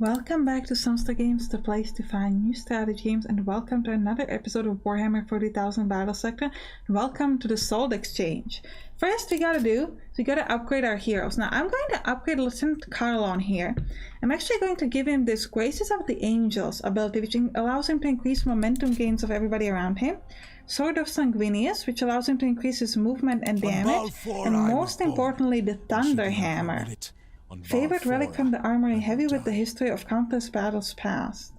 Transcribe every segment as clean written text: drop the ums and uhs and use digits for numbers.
Welcome back to Sampstra Games, the place to find new strategy games, and welcome to another episode of Warhammer 40,000 Battlesector, and welcome to the Salt Exchange. First we gotta upgrade our heroes. Now I'm going to upgrade Lieutenant Carlon here. I'm actually going to give him this Graces of the Angels ability, which allows him to increase momentum gains of everybody around him. Sword of Sanguinius, which allows him to increase his movement and damage, and most importantly the Thunder Hammer. Favorite relic from the armory, heavy with the history of countless battles past.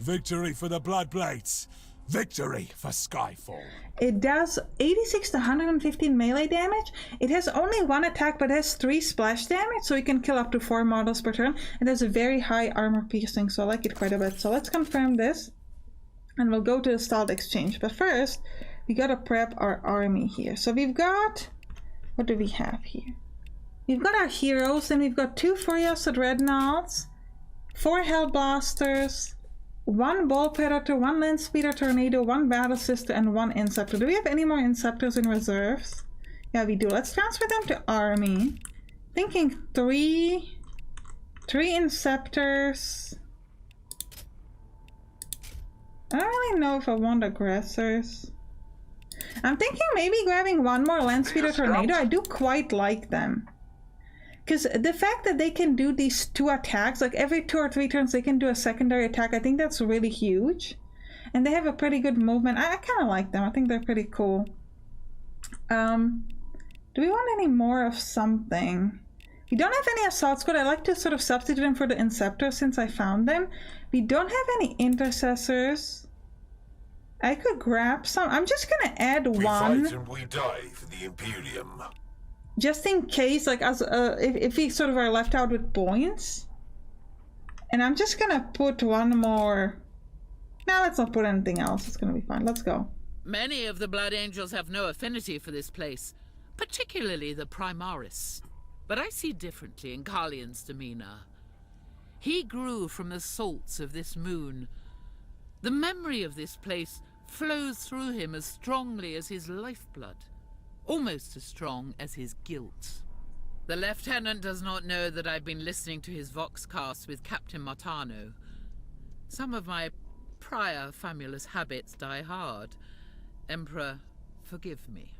Victory for the Bloodblades! Victory for Skyfall! It does 86 to 115 melee damage. It has only one attack but has 3 splash damage, so you can kill up to 4 models per turn. It has a very high armor piercing, so I like it quite a bit. So let's confirm this, and we'll go to the Salt Exchange. But first, we gotta prep our army here. So we've got... what do we have here? We've got our heroes, and we've got 2 Furious Dreadnoughts, 4 Hellblasters, 1 Ball Predator, 1 Landspeeder Tornado, 1 Battlesector, and 1 Inceptor. Do we have any more Inceptors in reserves? Yeah, we do. Let's transfer them to army. Thinking 3 Inceptors. I don't really know if I want aggressors. I'm thinking maybe grabbing 1 more Landspeeder Tornado. I do quite like them. Because the fact that they can do these 2 attacks, like every 2 or 3 turns they can do a secondary attack, I think that's really huge. And they have a pretty good movement. I kind of like them. I think they're pretty cool. Do we want any more of something? We don't have any Assault Squad. I like to sort of substitute them for the Inceptor since I found them. We don't have any Intercessors. I could grab some. I'm just going to add 1. We fight and we die for the Imperium. Just in case, like, as if we sort of are left out with points. And I'm just gonna put 1 more. Now let's not put anything else. It's gonna be fine. Let's go. Many of the Blood Angels have no affinity for this place, particularly the Primaris. But I see differently in Carlion's demeanor. He grew from the salts of this moon. The memory of this place flows through him as strongly as his lifeblood. Almost as strong as his guilt. The Lieutenant does not know that I've been listening to his voxcast with Captain Martano. Some of my prior famulous habits die hard. Emperor, forgive me.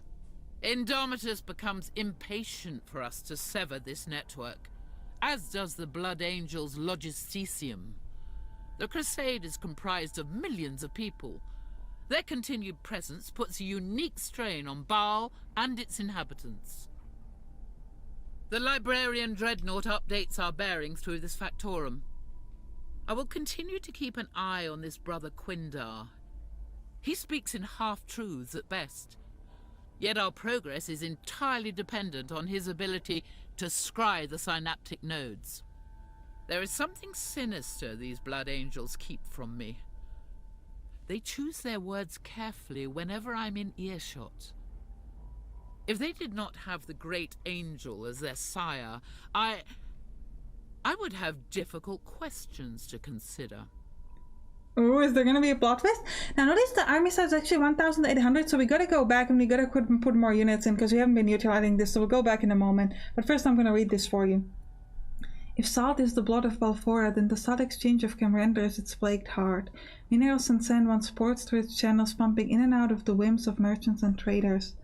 Indomitus becomes impatient for us to sever this network, as does the Blood Angels' Logisticium. The Crusade is comprised of millions of people. Their continued presence puts a unique strain on Baal and its inhabitants. The Librarian Dreadnought updates our bearings through this factorum. I will continue to keep an eye on this brother Quindar. He speaks in half-truths at best, yet our progress is entirely dependent on his ability to scry the synaptic nodes. There is something sinister these Blood Angels keep from me. They choose their words carefully whenever I'm in earshot. If they did not have the Great Angel as their sire, I would have difficult questions to consider. Oh, is there going to be a plot twist? Now notice the army size is actually 1,800, so we got to go back and we got to put more units in because we haven't been utilizing this, so we'll go back in a moment. But first I'm going to read this for you. If salt is the blood of Balfora, then the Salt Exchange of Camrender is its plagued heart. Minerals and sand once poured through its channels, pumping in and out of the whims of merchants and traders.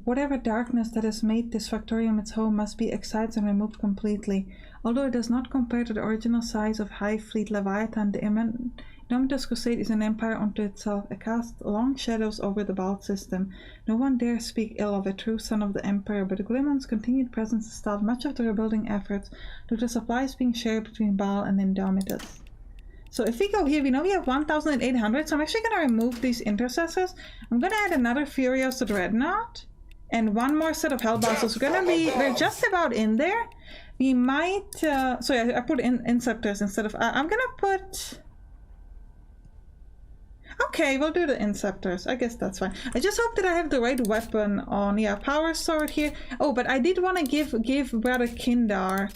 Whatever darkness that has made this factorium its home must be excised and removed completely. Although it does not compare to the original size of High Fleet Leviathan, the Indomitus Crusade is an empire unto itself. It casts long shadows over the Baal system. No one dare speak ill of a true son of the Emperor, but Glimmon's continued presence has stalled much of the rebuilding efforts due to supplies being shared between Baal and Indomitus. So if we go here, we know we have 1,800, so I'm actually going to remove these Intercessors. I'm going to add another Furious Dreadnought and 1 more set of Hellblasters. We're just about in there. We might, so yeah, I put in Inceptors instead of, I'm going to put... Okay, we'll do the Inceptors. I guess that's fine. I just hope that I have the right weapon on. Yeah, Power Sword here. Oh, but I did want to give Brother Kindar...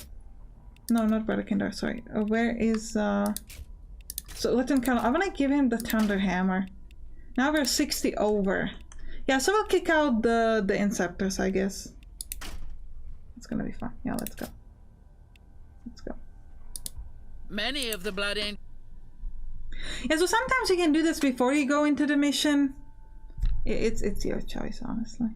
No, not Brother Kindar, sorry. Where is... So Lieutenant Colonel, I want to give him the Thunder Hammer. Now we're 60 over. Yeah, so we'll kick out the Inceptors, I guess. It's gonna be fun. Yeah, let's go. Let's go. Many of the Blood Angels. Yeah, so sometimes you can do this before you go into the mission. It's your choice, honestly.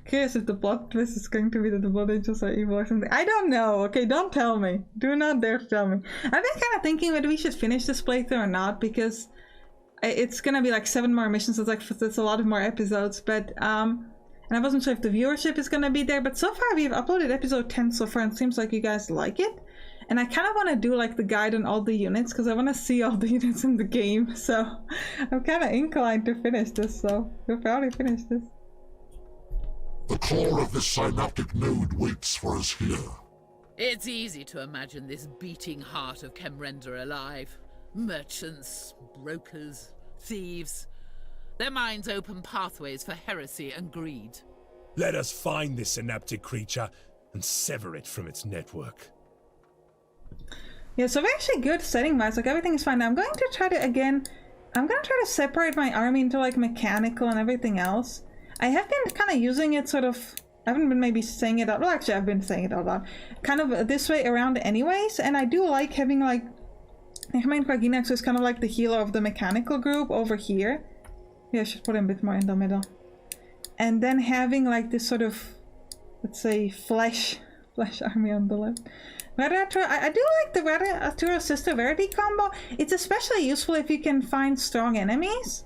Curious if the plot twist is going to be that the Blood Angels are evil or something. I don't know. Okay, don't tell me. Do not dare tell me. I've been kind of thinking whether we should finish this playthrough or not, because it's gonna be like 7 more missions. So it's a lot of more episodes. But and I wasn't sure if the viewership is gonna be there. But so far we've uploaded episode 10 so far, and it seems like you guys like it. And I kind of want to do like the guide on all the units, because I want to see all the units in the game. So I'm kind of inclined to finish this. So we'll probably finish this. The core of this synaptic node waits for us here. It's easy to imagine this beating heart of Kemrender alive. Merchants, brokers, thieves. Their minds open pathways for heresy and greed. Let us find this synaptic creature and sever it from its network. Yeah, so we're actually good setting-wise. Like, everything is fine. Now I'm going to try to, again, I'm going to try to separate my army into like mechanical and everything else. I have been kind of using it sort of, I haven't been maybe saying it out, well actually I've been saying it out loud, kind of this way around anyways, and I do like having like, Hermain Kraginax is kind of like the healer of the mechanical group over here. Yeah, I should put him a bit more in the middle. And then having like this sort of, let's say, flesh army on the left. I do like the Arturo Sister Verity combo. It's especially useful if you can find strong enemies.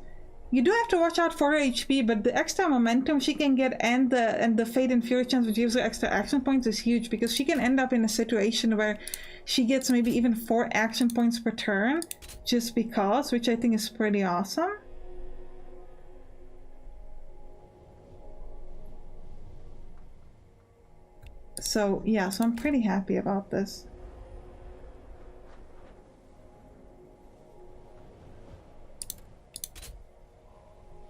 You do have to watch out for her HP, but the extra momentum she can get and the Fate and Fury chance, which gives her extra action points, is huge, because she can end up in a situation where she gets maybe even 4 action points per turn just because, which I think is pretty awesome. So yeah, so I'm pretty happy about this.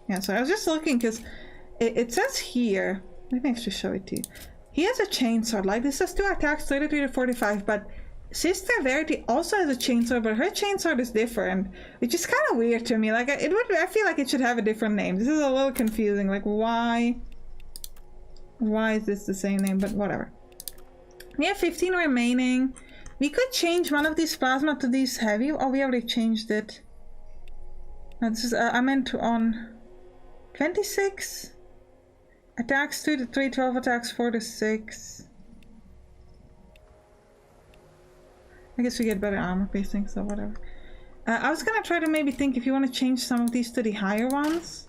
Yeah, so I was just looking because it says here, let me actually show it to you. He has a chainsword, like this says 2 attacks, 33 to 45, but Sister Verity also has a chainsword, but her chainsword is different, which is kind of weird to me. Like, I feel like it should have a different name. This is a little confusing, like why is this the same name, but whatever. We have 15 remaining. We could change one of these plasma to these heavy. Oh, we already changed it. No, this is, I meant to on 26 attacks 2 to 3, 12 attacks 4 to 6. I guess we get better armor pacing, so whatever. I was gonna try to maybe think if you want to change some of these to the higher ones,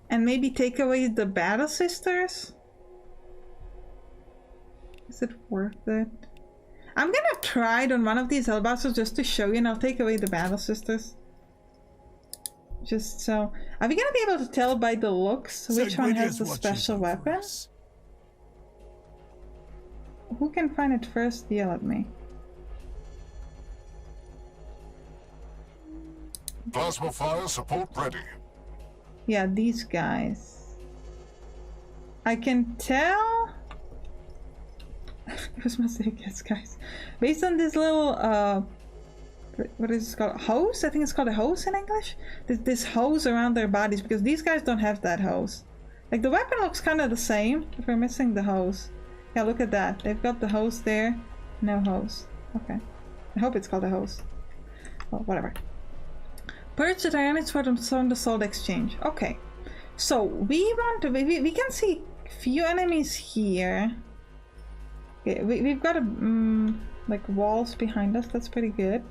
and maybe take away the Battle Sisters. Is it worth it? I'm gonna try it on one of these Hellbusters just to show you, and I'll take away the Battle Sisters. Just so... Are we gonna be able to tell by the looks which one has the special weapon? Who can find it first? Yell at me. Plasma fire support ready. Yeah, these guys. I can tell... It was mistake, yes, guys. Based on this little, what is it called? Hose? I think it's called a hose in English? This hose around their bodies, because these guys don't have that hose. Like, the weapon looks kind of the same, but we're missing the hose. Yeah, look at that. They've got the hose there. No hose. Okay. I hope it's called a hose. Well, whatever. Purge the Tyranids from the Salt Exchange. Okay. So, we want to... We can see few enemies here. Okay, we've got like walls behind us. That's pretty good.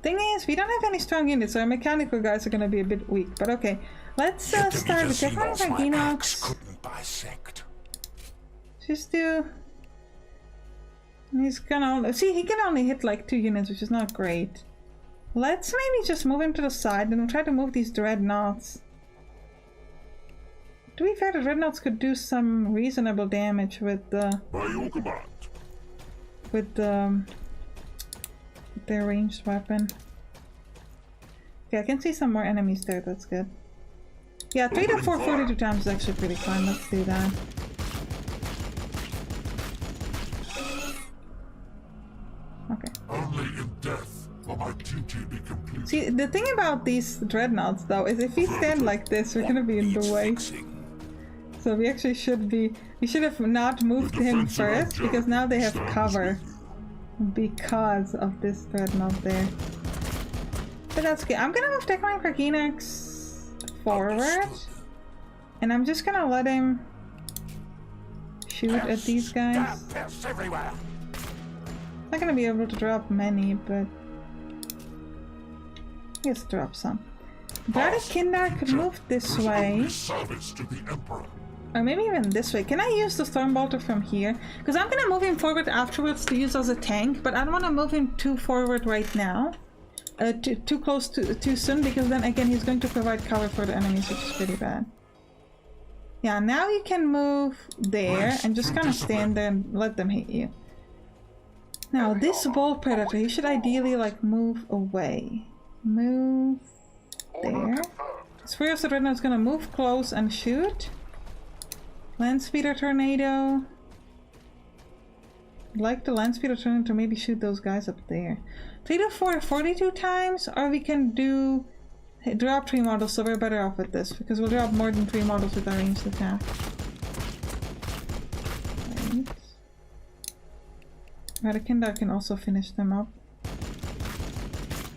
Thing is, we don't have any strong units, so our mechanical guys are gonna be a bit weak. But okay, let's start with Technox. Couldn't bisect. Just do. He's gonna see. He can only hit like 2 units, which is not great. Let's maybe just move him to the side, and we'll try to move these dreadnoughts. To be fair, the dreadnoughts could do some reasonable damage with the... By your command. With their ranged weapon. Okay, I can see some more enemies there, that's good. Yeah, 3 to 4 42 times is actually pretty fun, let's do that. Okay. Only in death will my duty be complete. See, the thing about these dreadnoughts though is if we stand like this, we're gonna be in the way. So we actually should be... We should have not moved him first, because now they have cover. Because of this dreadnought there. But that's good. I'm gonna move Declan Krakenax forward. And I'm just gonna let him shoot at these guys. Not gonna be able to drop many, but let's drop some. Brother Kindar could move this way. Or maybe even this way. Can I use the Stormbolter from here? Because I'm gonna move him forward afterwards to use as a tank, but I don't want to move him too forward right now. Too close to too soon, because then again he's going to provide cover for the enemies, which is pretty bad. Yeah, now you can move there and just kind of stand there and let them hit you. Now this Bolt Predator, he should ideally like move away. Move there. Spheros right now is gonna move close and shoot. Landspeeder Tornado. I'd like the Landspeeder Tornado to maybe shoot those guys up there. 3 to 4, 42 times, or we can do drop 3 models, so we're better off with this because we'll drop more than 3 models with our ranged attack. Right. Kindar can also finish them up.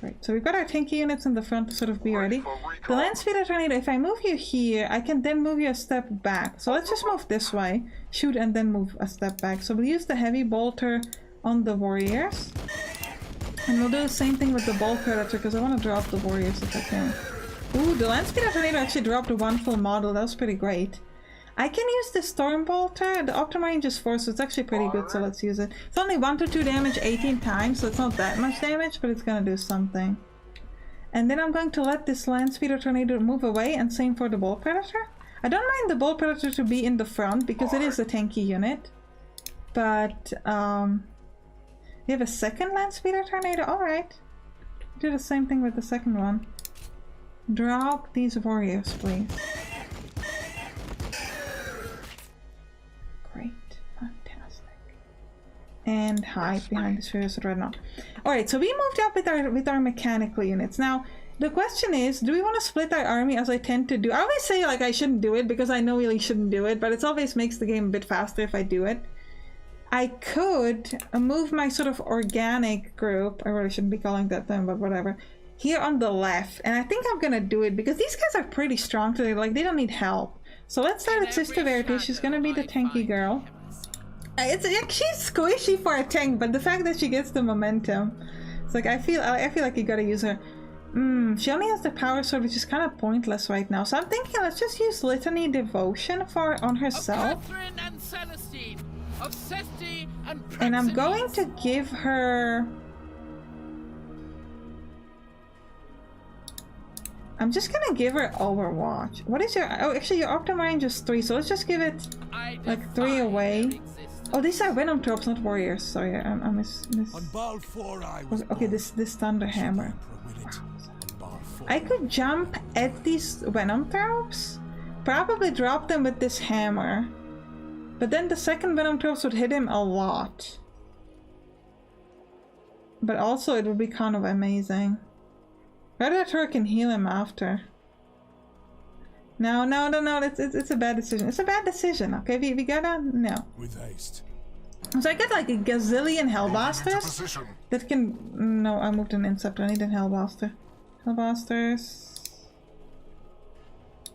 Right, so we've got our tanky units in the front to sort of be ready. The Landspeeder Tornado, if I move you here, I can then move you a step back. So let's just move this way, shoot and then move a step back. So we'll use the Heavy Bolter on the Warriors. And we'll do the same thing with the Bolt Predator because I want to drop the Warriors if I can. Ooh, the Landspeeder Tornado actually dropped 1 full model, that was pretty great. I can use the Stormbolter. The Optima range is 4, so it's actually pretty good, so let's use it. It's only 1 to 2 damage 18 times, so it's not that much damage, but it's gonna do something. And then I'm going to let this Landspeeder Tornado move away, and same for the Bolt Predator. I don't mind the Bolt Predator to be in the front, because it is a tanky unit. But, we have a second Landspeeder Tornado? Alright. Do the same thing with the second one. Drop these Warriors, please. And hide behind the Spheros right now. Alright, so we moved up with our mechanical units. Now, the question is, do we want to split our army as I tend to do? I always say like I shouldn't do it because I know really shouldn't do it, but it always makes the game a bit faster if I do it. I could move my sort of organic group, I really shouldn't be calling that them, but whatever, here on the left, and I think I'm gonna do it because these guys are pretty strong today, like they don't need help. So let's start with Sister Verity. She's gonna be the tanky girl. She's squishy for a tank, but the fact that she gets the momentum, it's like I feel like you gotta use her. She only has the power sword, which is kind of pointless right now. So I'm thinking let's just use Litany Devotion on herself. And I'm going to give her. I'm just gonna give her Overwatch. What is your? Oh, actually, your Optima range is 3, so let's just give it like 3 away. Oh, these are Venom Tropes, not Warriors. Sorry, I miss. Okay, this Thunder Hammer. I could jump at these Venom Tropes, probably drop them with this hammer, but then the second Venom Tropes would hit him a lot. But also it would be kind of amazing. Predator can heal him after. No, it's a bad decision. It's a bad decision, okay? We gotta... No. With haste. So I get like a gazillion Hellblasters that can... No, I moved an Inceptor. I need an Hellblaster. Hellblasters...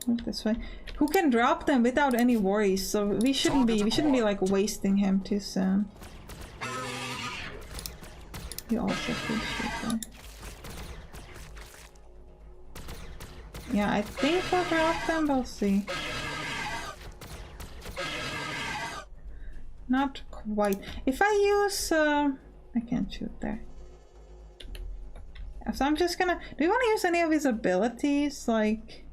Move this way. Who can drop them without any worries, so we shouldn't be like wasting him too soon. You also appreciate that. Yeah, I think we'll drop them, we'll see. Not quite. If I use... I can't shoot there. So I'm just gonna... Do you want to use any of his abilities? Like...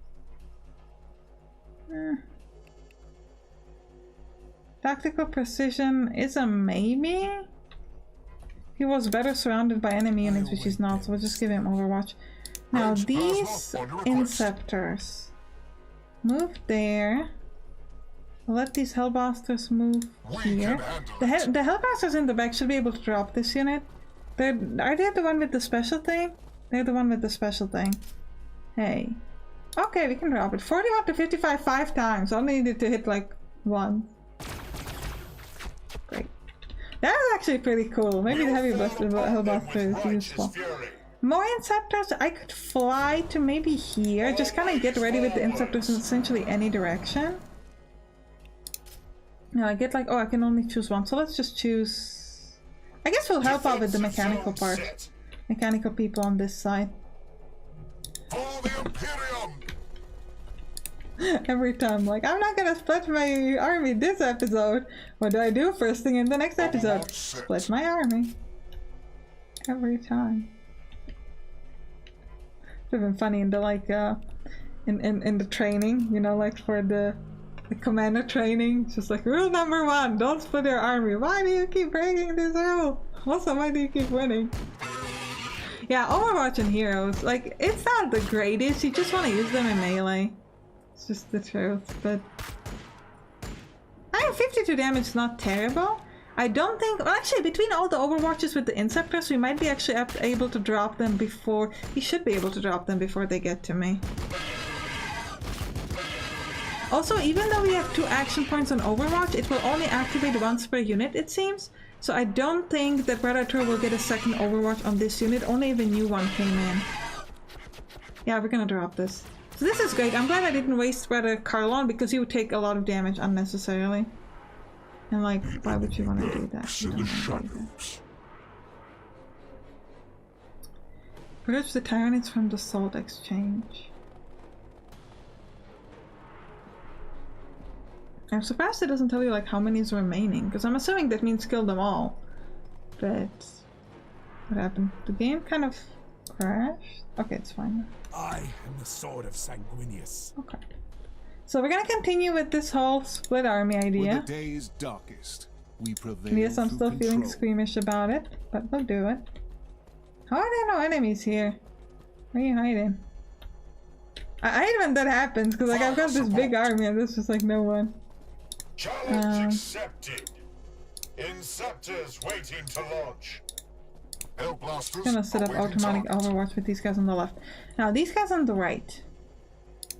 Tactical Precision is a maybe? He was better surrounded by enemy units, which he's not, so we'll just give him Overwatch. Now these Inceptors move there. Let these Hellblasters move here. The Hellblasters in the back should be able to drop this unit. Are they the one with the special thing? They're the one with the special thing. Hey. Okay, we can drop it. 41 to 55 5 times. Only needed to hit like one. Great. That is actually pretty cool. Maybe the heavy buster is useful. More Inceptors. I could fly to maybe here. Just kind of get ready with the Inceptors in essentially any direction. Now I get like, oh, I can only choose one. So let's just choose... I guess we'll help out with the mechanical part. Mechanical people on this side. For the Imperium! Every time, like, I'm not gonna split my army this episode. What do I do first thing in the next episode? Split my army. Every time. It's been funny in the like in the training, you know, like for the commander training. It's just like rule number 1, don't split your army. Why do you keep breaking this rule? Also, why do you keep winning? Yeah, Overwatch and Heroes, like, it's not the greatest, you just want to use them in melee. It's just the truth, but... I mean, 52 damage is not terrible. I don't think... Well, actually, between all the Overwatches with the Inceptors, we might be actually able to drop them before... We should be able to drop them before they get to me. Also, even though we have 2 action points on Overwatch, it will only activate once per unit, it seems. So I don't think that Predator will get a second Overwatch on this unit, only if a new one came in. Yeah, we're gonna drop this. So this is great. I'm glad I didn't waste Predator Carlon because he would take a lot of damage unnecessarily. And like, why would you want to do that? You don't want to do that. Purge the Tyranids from the Salt Exchange. I'm surprised it doesn't tell you like how many is remaining, because I'm assuming that means kill them all. But what happened? The game kind of crashed? Okay, it's fine. I am the sword of Sanguinius. Okay. So we're gonna continue with this whole split army idea. When the day is darkest, we prevail. Yes, I'm still control. feeling squeamish about it, but we'll do it. How are there no enemies here? Where are you hiding? I hate when that happens, because like I've got this big army and there's just like no one. Challenge accepted. Inceptors waiting to launch. Hellblasters. I'm gonna set up automatic Overwatch with these guys on the left. Now these guys on the right.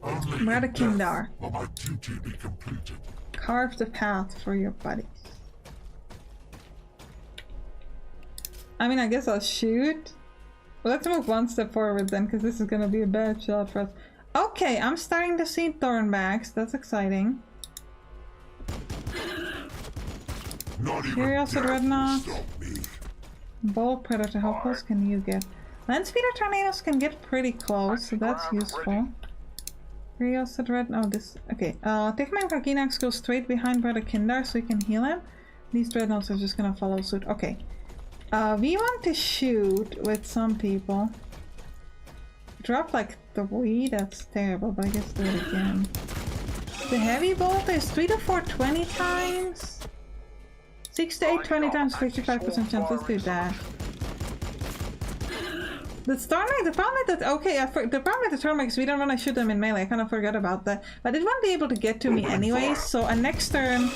Where the Kindar. Will my duty be completed? Carve the path for your buddies. I mean, I guess I'll shoot. Well, let's move one step forward then, because this is gonna be a bad shot for us. Okay, I'm starting to see Thornbacks. That's exciting. Curious Dreadnought. Bold Predator, how close can you get? Land Speeder Tornadoes can get pretty close, so that's useful. Curious Dreadnought. Oh, this. Okay, Techman Kaginax goes straight behind Brother Kindar so we can heal him. These Dreadnoughts are just gonna follow suit. Okay. We want to shoot with some people. Drop like 3, that's terrible, but I guess do it again. The heavy bolter is 3 to 4 20 times. 6 to 8 20 times, 55% chance. Let's do that. The Stormlight, the problem with that, okay, the problem with the Stormlight is we don't want to shoot them in melee. I kind of forgot about that. But it won't be able to get to me anyways, so a next turn,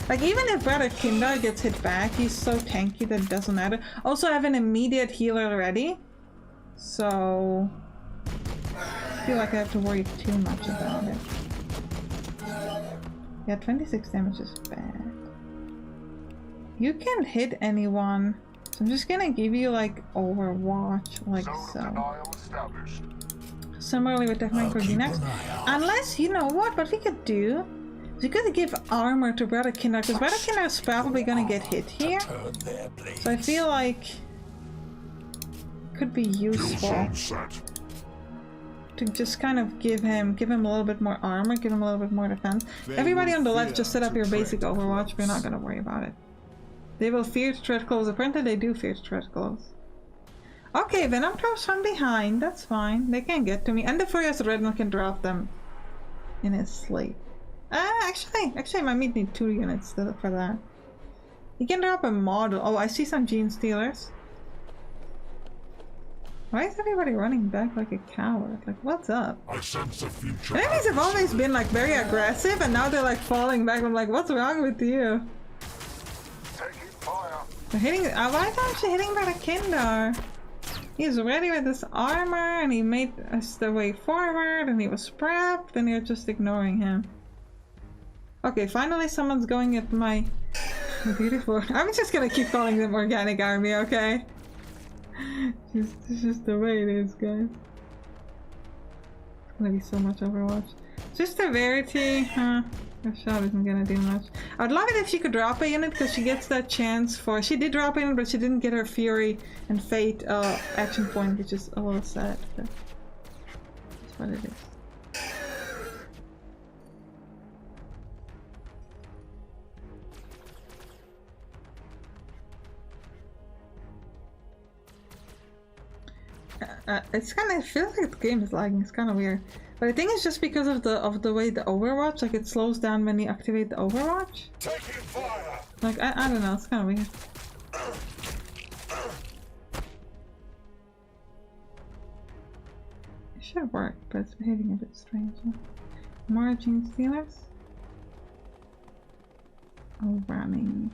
like even if Brother Kindar gets hit back, he's so tanky that it doesn't matter. Also, I have an immediate healer ready, so I feel like I have to worry too much about it. Yeah, 26 damage is bad. You can hit anyone, so I'm just gonna give you like Overwatch, like so. Similarly with Techman next. Unless, you know what we could do? We could give armor to Brother Kindar, because Brother Kindar is probably gonna get hit here. So I feel like it could be useful to just kind of give him a little bit more armor, give him a little bit more defense. Everybody on the left, just set up your basic Overwatch. We're not gonna worry about it. They will fear to tread close. Apparently they do fear to tread close. Okay, Venom Traps from behind. That's fine. They can get to me. And the Furious Redman can drop them in his sleep. Actually, I might need 2 units for that. He can drop a model. Oh, I see some Gene Stealers. Why is everybody running back like a coward? Like, what's up? I sense a future. Enemies have always been like very aggressive, and now they're like falling back. I'm like, what's wrong with you? Taking fire. They're hitting. Why aren't you hitting by the Kindar? He's ready with his armor, and he made us the way forward, and he was prepped, and you're just ignoring him. Okay, finally someone's going at my beautiful... I'm just gonna keep calling them organic army, okay? It's just the way it is, guys. It's gonna be so much Overwatch. Just a Verity, huh? Her shot isn't gonna do much. I'd love it if she could drop a unit, because she gets that chance for... She did drop a unit, but she didn't get her Fury and Fate action point, which is a little sad, but that's what it is. It's kind of feels like the game is lagging. It's kind of weird, but I think it's just because of the way the Overwatch, like it slows down when you activate the Overwatch. Taking fire. Like I don't know. It's kind of weird. It should work, but it's behaving a bit strange. More Gene Stealers. Oh, running.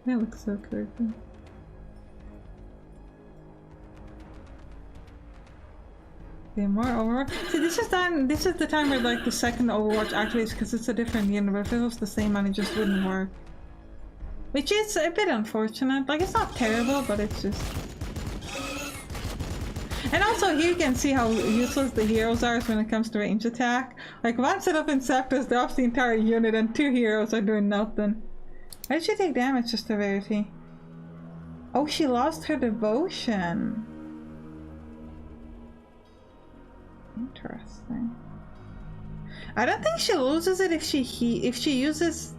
That looks so creepy. Okay, more Overwatch. See, this is the time where like the second Overwatch activates, because it's a different unit. If it was the same one, it just wouldn't work. Which is a bit unfortunate. Like, it's not terrible, but it's just... And also here you can see how useless the heroes are when it comes to range attack. Like, one set up in Sampstra drops the entire unit, and 2 heroes are doing nothing. Why did she take damage, just a Verity? Oh, she lost her devotion. Interesting. I don't think she loses it if she uses...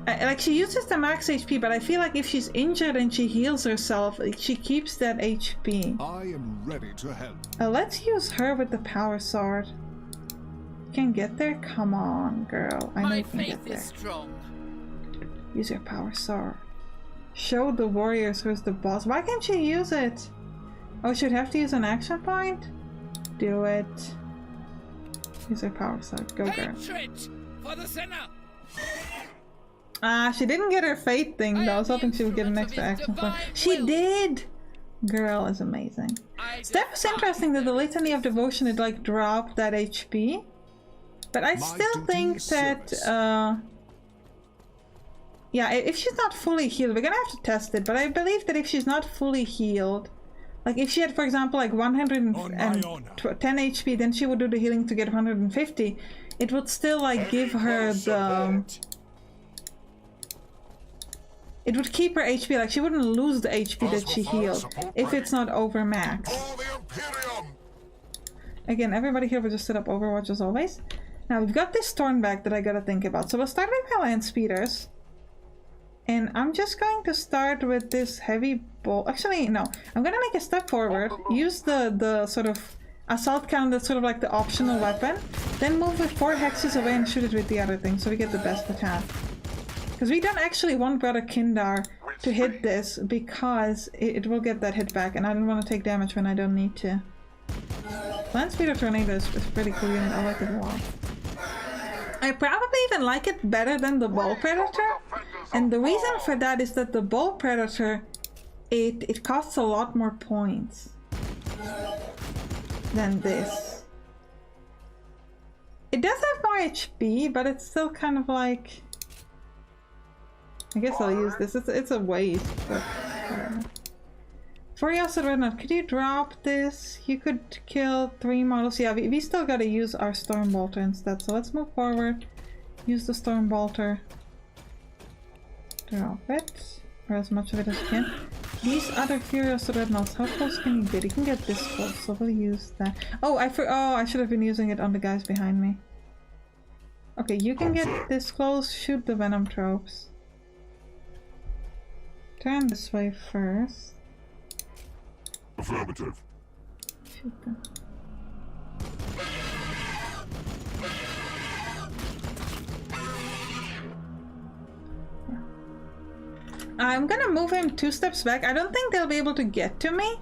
like, she uses the max HP, but I feel like if she's injured and she heals herself, like, she keeps that HP. I am ready to help. Let's use her with the power sword. Can get there? Come on, girl. I know you can get there. My faith is strong. Use your power sword. Show the warriors who's the boss. Why can't she use it? Oh, she'd have to use an action point? Do it. Use her power sword. Go, girl. Hatred for the sinner. Ah, she didn't get her fate thing though. I was hoping she would get an extra action point. She did! Girl is amazing. That was interesting that the Litany of Devotion, it like dropped that HP. But I still think that, yeah, if she's not fully healed, we're gonna have to test it, but I believe that if she's not fully healed, like if she had, for example, like 110 HP, then she would do the healing to get 150. It would still like give her the... It would keep her HP, like she wouldn't lose the HP that she healed if it's not over max. Again, everybody here will just set up Overwatch as always. Now we've got this Stormback that I gotta think about. So we'll start with my land speeders. And I'm just going to start with this heavy bolt. Actually, no. I'm gonna make a step forward, use the sort of assault cannon that's sort of like the optional weapon, then move with 4 hexes away and shoot it with the other thing so we get the best attack. Because we don't actually want Brother Kindar to hit this because it will get that hit back, and I don't want to take damage when I don't need to. Land Speeder Tornado is pretty cool unit. I like it a lot. I probably even like it better than the Ball Predator, and the reason for that is that the Ball Predator, it costs a lot more points than this. It does have more HP, but it's still kind of like... I guess I'll use this. It's a waste, but Furiosa Dreadnought, could you drop this? You could kill 3 models. Yeah, we still gotta use our Storm Bolter instead, so let's move forward. Use the Storm Bolter. Drop it. Or as much of it as you can. These other Furiosa Dreadnoughts, how close can you get? You can get this close, so we'll use that. Oh, I should have been using it on the guys behind me. Okay, you can get this close. Shoot the Venom Tropes. Turn this way first. Affirmative. Shoot them. I'm gonna move him 2 steps back. I don't think they'll be able to get to me.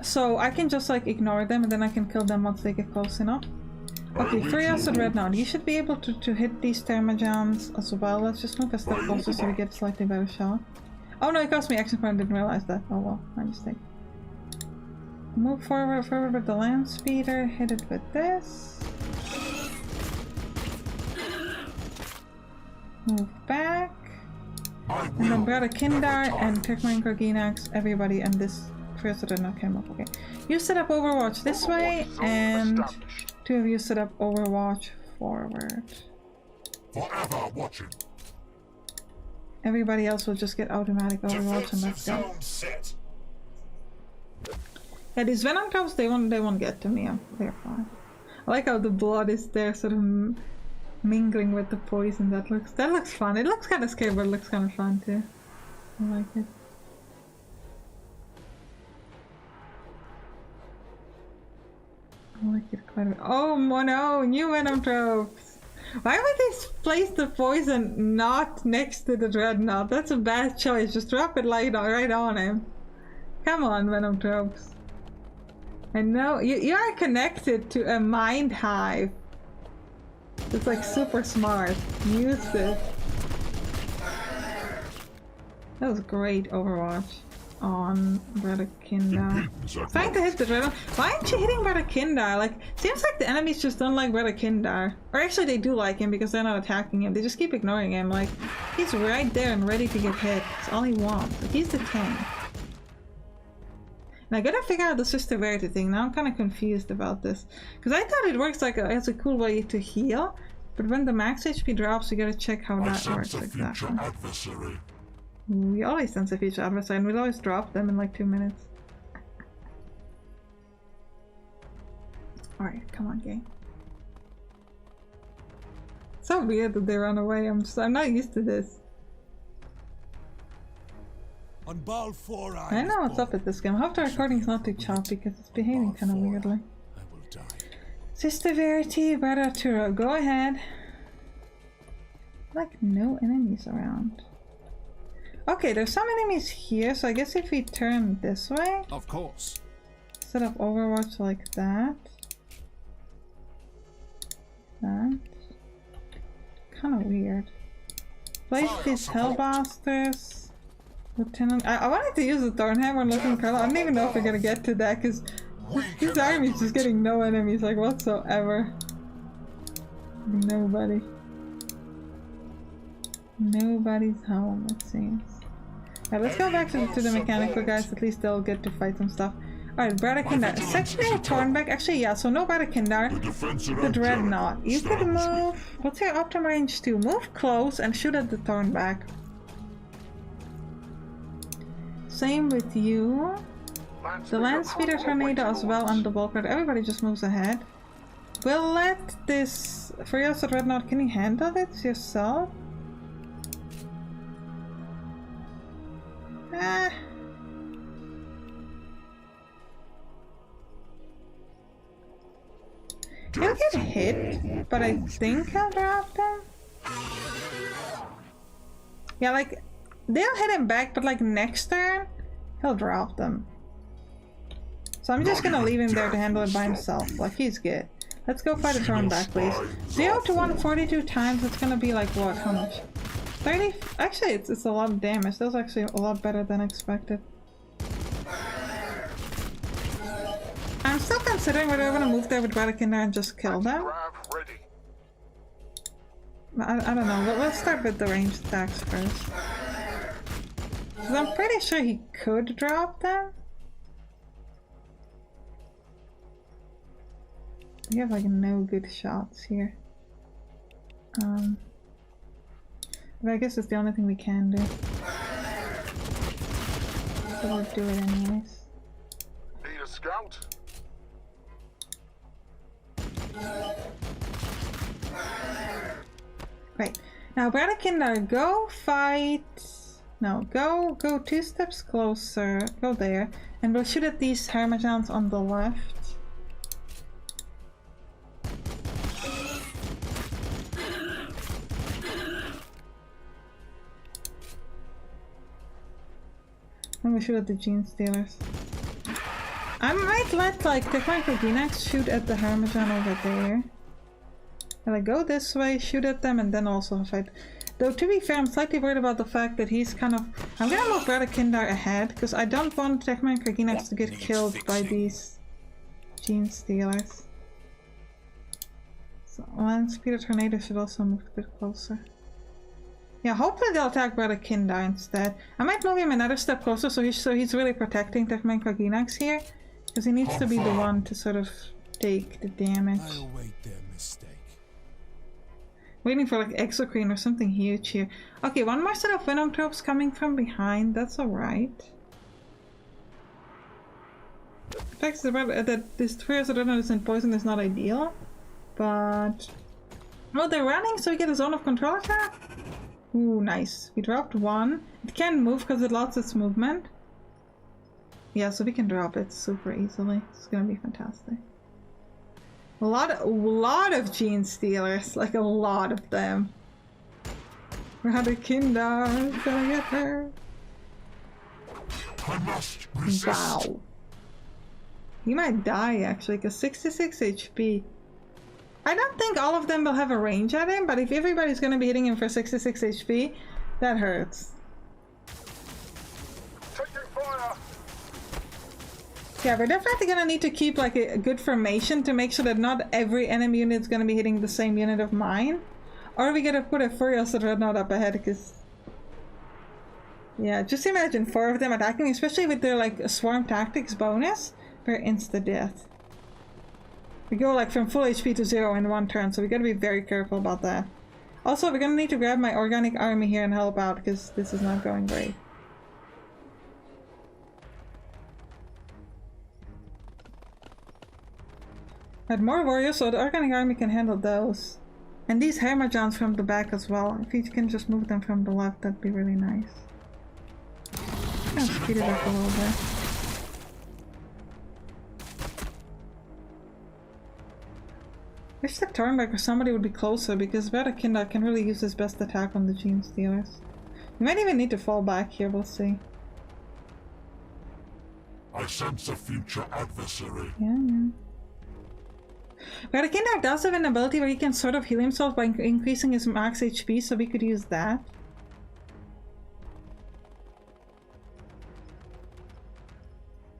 So I can just like ignore them and then I can kill them once they get close enough. Okay, Furious and Dreadnought. You should be able to hit these Thermagons as well. Let's just move a step closer so we get a slightly better shot. Oh no, it cost me action point, I didn't realize that. Oh well, my mistake. Move forward with the land speeder, hit it with this. Move back. And then Brother Kindar and Turkmen Gorginax, everybody, and this Furious and Dreadnought came up. Okay. You set up Overwatch this way, and two of you set up Overwatch forward. Forever watching. Everybody else will just get automatic Overwatch and let's go. Yeah, these Venom Drops, they won't get to me. They're fine. I like how the blood is there, sort of mingling with the poison. That looks fun. It looks kind of scary, but it looks kind of fun too. I like it. I like it quite a bit. Oh no, new Venom Tropes! Why would they place the poison not next to the Dreadnought? That's a bad choice. Just drop it right on him. Come on, Venom Tropes. I know you are connected to a mind hive. It's like super smart. Use this. That was great Overwatch on Brother Kindar. Trying to hit the Dreadnought. Why aren't you hitting Brother Kindar? Like, seems like the enemies just don't like Brother Kindar. Or actually they do like him because they're not attacking him. They just keep ignoring him. Like, he's right there and ready to get hit. That's all he wants. Like, he's the king. And I gotta figure out the Sister Verity thing. Now I'm kind of confused about this. Because I thought it works like as a cool way to heal. But when the max HP drops, you gotta check how that works exactly. We always sense a future adversary and we'll always drop them in like 2 minutes. Alright, come on, game. So weird that they run away. I'm not used to this. On ball 4, I know what's up with this game. I hope the recording's not too choppy because it's behaving kind of weirdly. I will die. Sister Verity, Brother Arturo, go ahead. Like no enemies around. Okay, there's some enemies here, so I guess if we turn this way, Of course. set up Overwatch like that. That. Kind of weird. Place these Hellbasters. Lieutenant. I wanted to use the Thornhammer looking color. I don't even know if we're gonna get to that because this army's just getting no enemies, like whatsoever. Nobody. Nobody's home, it seems. Alright, let's go back to the mechanical guys. At least they'll get to fight some stuff. Alright, Brother Kindar. Secondary Tornback. Actually, yeah, so no Brother Kindar. The Dreadnought. You could move. What's your optimum range to? Move close and shoot at the Tornback. Same with you. The Land Speeder Tornado as well on the Bulkhead. Everybody just moves ahead. We'll let this. Furious Dreadnought, can you handle it yourself? He'll get hit, but I think I'll drop them. Yeah, like, they'll hit him back, but like next turn, he'll drop them. So I'm just gonna leave him there to handle it by himself. Like, he's good. Let's go fight a turn back, please. 0 to 142 times, it's gonna be like what? How much? 30? Actually, it's a lot of damage. That was actually a lot better than expected. I'm still considering whether I'm gonna move there with Brother Kindar and just kill them. I don't know. Let's start with the ranged attacks first. Because I'm pretty sure he could drop them. We have like no good shots here. But I guess it's the only thing we can do. So we'll do it anyways. Need a scout? Great. Now, Brother Kindar, go fight. No, go 2 steps closer. Go there. And we'll shoot at these Hermagons on the left. And we shoot at the Gene Stealers. I might let like the Franco Greenax shoot at the Hermagon over there. Gotta go this way, shoot at them, and then also fight. Though to be fair, I'm slightly worried about the fact that he's kind of... I'm gonna move Brother Kindar ahead, because I don't want Tekma and Kraginax to get killed by these Gene Stealers. So Land Speeder Tornado should also move a bit closer. Yeah, hopefully they'll attack Brother Kindar instead. I might move him another step closer so he's really protecting Tekma and Kraginax here. Because he needs to be the one to sort of take the damage. I await their mistake. Waiting for like Exocrine or something huge here. Okay, one more set of Venom Tropes coming from behind. That's alright. The fact that this Trios Adrenaline and Poison is not ideal. But... oh, they're running so we get a Zone of Control attack? Ooh, nice. We dropped one. It can't move because it lost its movement. Yeah, so we can drop it super easily. It's gonna be fantastic. A lot of Gene Stealers, like a lot of them. Brother Kindar, gonna get her. I must resist. Wow. He might die actually, because 66 HP. I don't think all of them will have a range at him, but if everybody's gonna be hitting him for 66 HP, that hurts. Yeah, we're definitely gonna need to keep like a good formation to make sure that not every enemy unit is gonna be hitting the same unit of mine. Or we gotta put a Furious Dreadnought up ahead, because... yeah, just imagine 4 of them attacking, especially with their like Swarm Tactics bonus. We're insta-death. We go like from full HP to 0 in one turn, so we gotta be very careful about that. Also, we're gonna need to grab my Organic Army here and help out, because this is not going great. But more warriors, so the Organic Army can handle those. And these Hammerjans from the back as well. If you can just move them from the left, that'd be really nice. I'm gonna speed it up a little bit. Wish that Tornbeck or somebody would be closer, because Brother Kindar can really use his best attack on the Gene Stealers. You might even need to fall back here, we'll see. I sense a future adversary. Yeah. Brother Kindar does have an ability where he can sort of heal himself by increasing his max HP, so we could use that.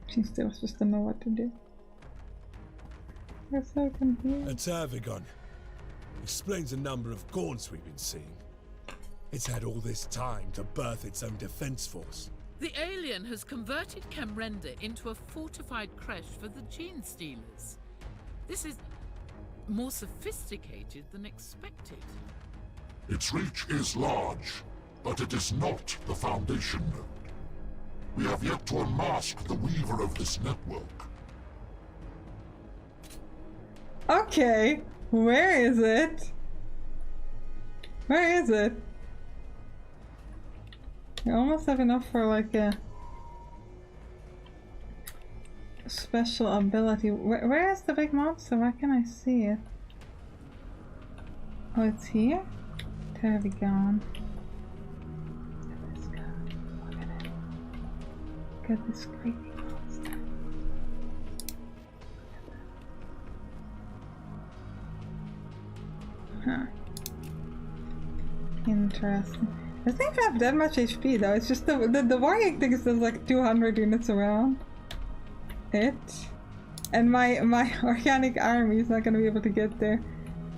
She still just don't know what to do. We're so confused. A Tervigon. Explains a number of gaunts we've been seeing. It's had all this time to birth its own defense force. The alien has converted Camrenda into a fortified creche for the Gene Stealers. This is more sophisticated than expected. Its reach is large, but it is not the Foundation node. We have yet to unmask the weaver of this network. Okay, where is it? Where is it? You almost have enough for like a special ability. Where is the big monster? Why can't I see it? Oh, it's here? Tervigon. Look at this guy. Look at it. Look at this creepy monster. Huh. Interesting. I think I have that much HP though. It's just the warrior thing does like 200 units around it. And my organic army is not gonna be able to get there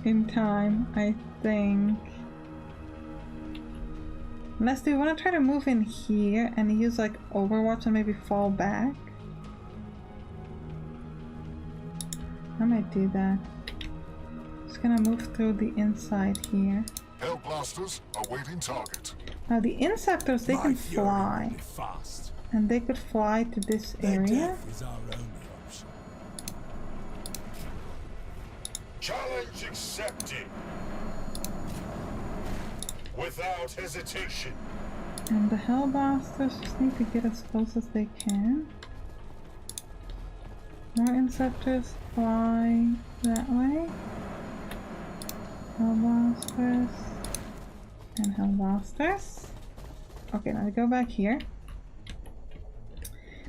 in time, I think. Unless they wanna try to move in here and use like Overwatch and maybe fall back. I might do that. Just gonna move through the inside here. Hellblasters awaiting target. Now the Insectors, they can fly. Fast. And they could fly to this Their area. death is our only option. Challenge accepted. Without hesitation. And the Hellblasters just need to get as close as they can. More Insectors fly that way. Hellblasters. And Hellblasters. Okay, now we go back here.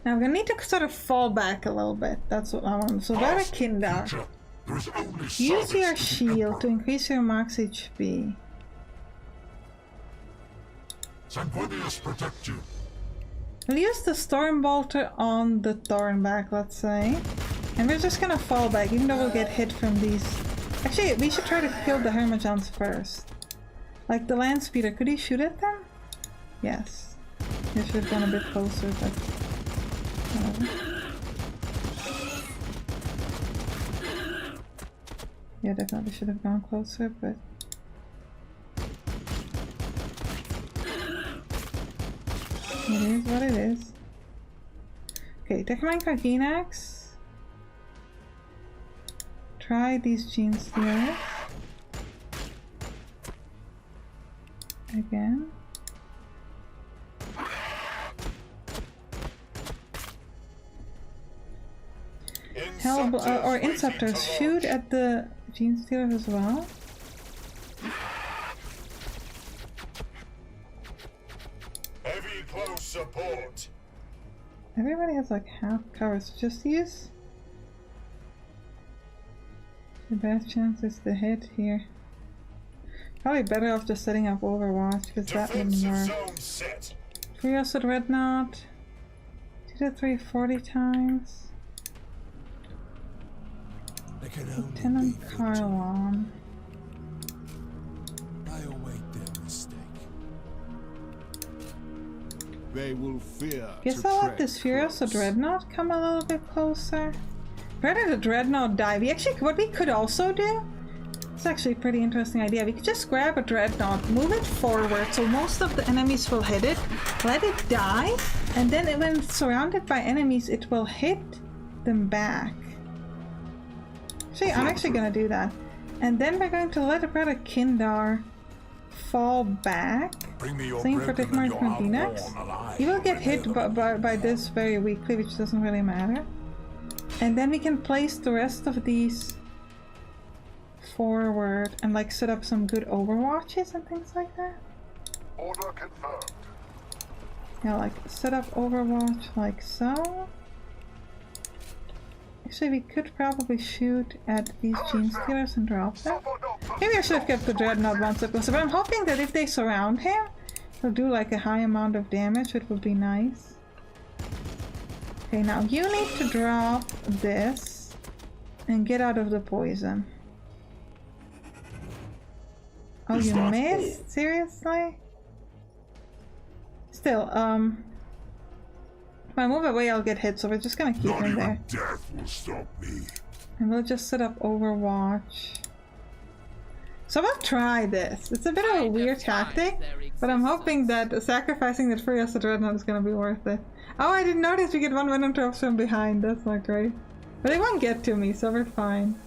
Now I'm gonna need to sort of fall back a little bit. That's what I want. So Brother Kindar. There is only Use service your to be shield to Emperor. increase your max HP. Sanguinius protect you. We'll use the Storm Bolter on the Thornback, let's say. And we're just gonna fall back, even though we'll get hit from these. Actually, we should try to kill the Hermajans first. Like the Land Speeder, could he shoot at them? Yes. He should have gone a bit closer, but... yeah, definitely should have gone closer, but... it is what it is. Okay, Techmine Karginax. Try these Gene Stealers. Again. Or Inceptors, shoot at the Gene Stealers as well. Heavy close support. Everybody has like half covers. Just use the best chances to hit here. Probably better off just setting up Overwatch because that wouldn't Defensive work. zone set. Furious with Dreadnought. 2 to 3, 40 times. There can only Lieutenant be Carlon. I await their mistake. They will fear. Guess to I'll let tread this Furious close. Dreadnought come a little bit closer. Rather the Dreadnought die. What we could also do, it's actually a pretty interesting idea. We could just grab a Dreadnought, move it forward so most of the enemies will hit it, let it die, and then when it's surrounded by enemies, it will hit them back. See, I'm actually gonna do that. And then we're going to let Brother Kindar fall back. Bring me your Same for broken and Techmine your Karginax. unborn alive. He will get hit by this very weakly, which doesn't really matter. And then we can place the rest of these forward and like set up some good overwatches and things like that. Order confirmed. Yeah, like set up overwatch like so. Actually, we could probably shoot at these Gene Stealers and drop them. Maybe I should have kept the Dreadnought one step closer, but I'm hoping that if they surround him, he'll do like a high amount of damage, which would be nice. Okay, now you need to drop this and get out of the poison. Oh, you missed? Seriously? Still, if I move away, I'll get hit, so we're just gonna keep Not him even there. death will stop me. And we'll just set up Overwatch. So we'll try this. It's a bit of a weird tactic, but I'm hoping that sacrificing that Furious Dreadnought is gonna be worth it. Oh, I didn't notice we get one Venom Tropes from behind. That's not great. But they won't get to me, so we're fine.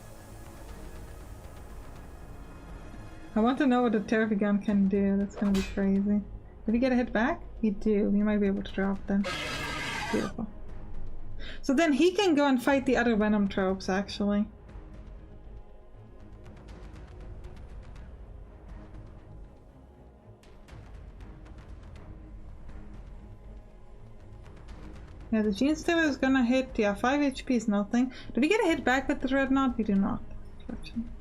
I want to know what the Therapy Gun can do. That's gonna be crazy. Did we get a hit back? We do. We might be able to drop them. Beautiful. So then he can go and fight the other Venom Tropes, actually. Yeah, the Gene Stealer is gonna hit. Yeah, 5 HP is nothing. Do we get a hit back with the Dreadnought? We do not. Unfortunately.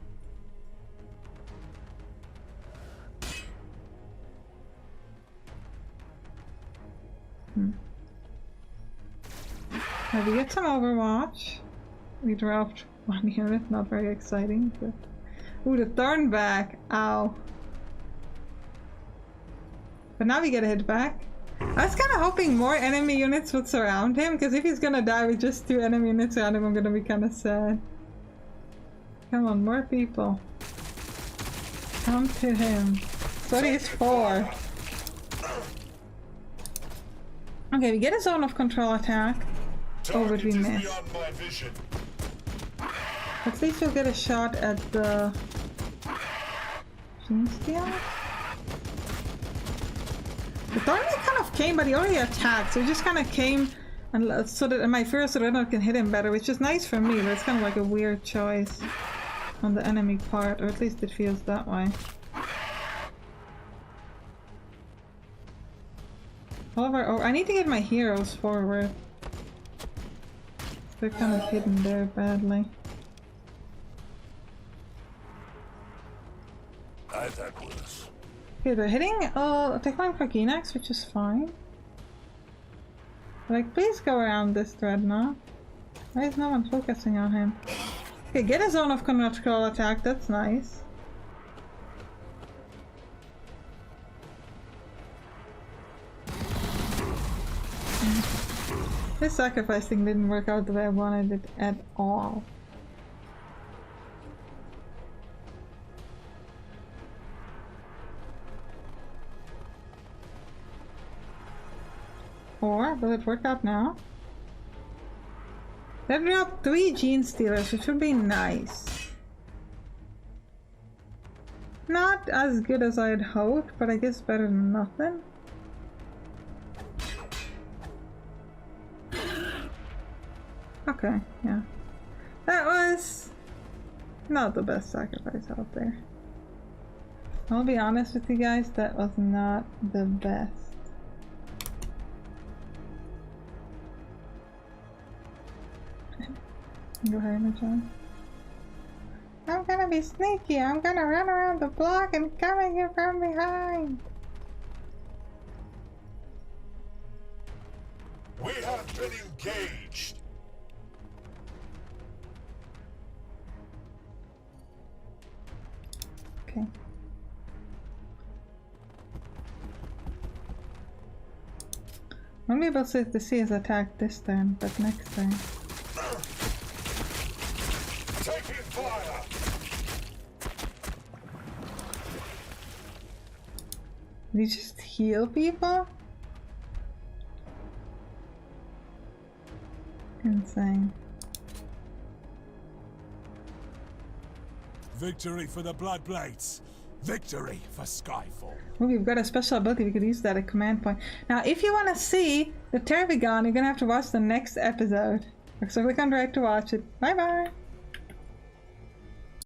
Now we get some Overwatch. We dropped 1 unit, not very exciting, but... Ooh, the Thornback! Ow. But now we get a hit back. I was kind of hoping more enemy units would surround him, because if he's gonna die with just 2 enemy units around him, I'm gonna be kind of sad. Come on, more people. Come to him. So he's 4. Okay, we get a zone of control attack. Oh, but we missed. At least we'll get a shot at the Gene Stealer. The Thornback kind of came, but he already attacked, so he just kind of came and so that my Furious Dreadnought can hit him better, which is nice for me, but it's kind of like a weird choice on the enemy part, or at least it feels that way. However, oh, I need to get my heroes forward. They're kind of hidden there badly. I've had worse. Okay, they're hitting attack line for Genax, which is fine. Like, please go around this dreadnought. Why is no one focusing on him? Okay, get a zone of control attack, that's nice. This sacrifice thing didn't work out the way I wanted it at all. Or will it work out now? That dropped 3 Gene Stealers, which would be nice. Not as good as I'd hoped, but I guess better than nothing. Okay, yeah. That was not the best sacrifice out there. I'll be honest with you guys, that was not the best. Go ahead, John. I'm gonna be sneaky. I'm gonna run around the block and come at you from behind. We have been engaged. Okay. Won't be able to see his attack this turn, but next turn. Taking fire. Did you just heal people? Insane. Victory for the Bloodblades! Victory for Skyfall! Oh, we've got a special ability, we could use that at command point. Now, if you want to see the Tervigon, you're gonna have to watch the next episode. So click on right to watch it. Bye bye!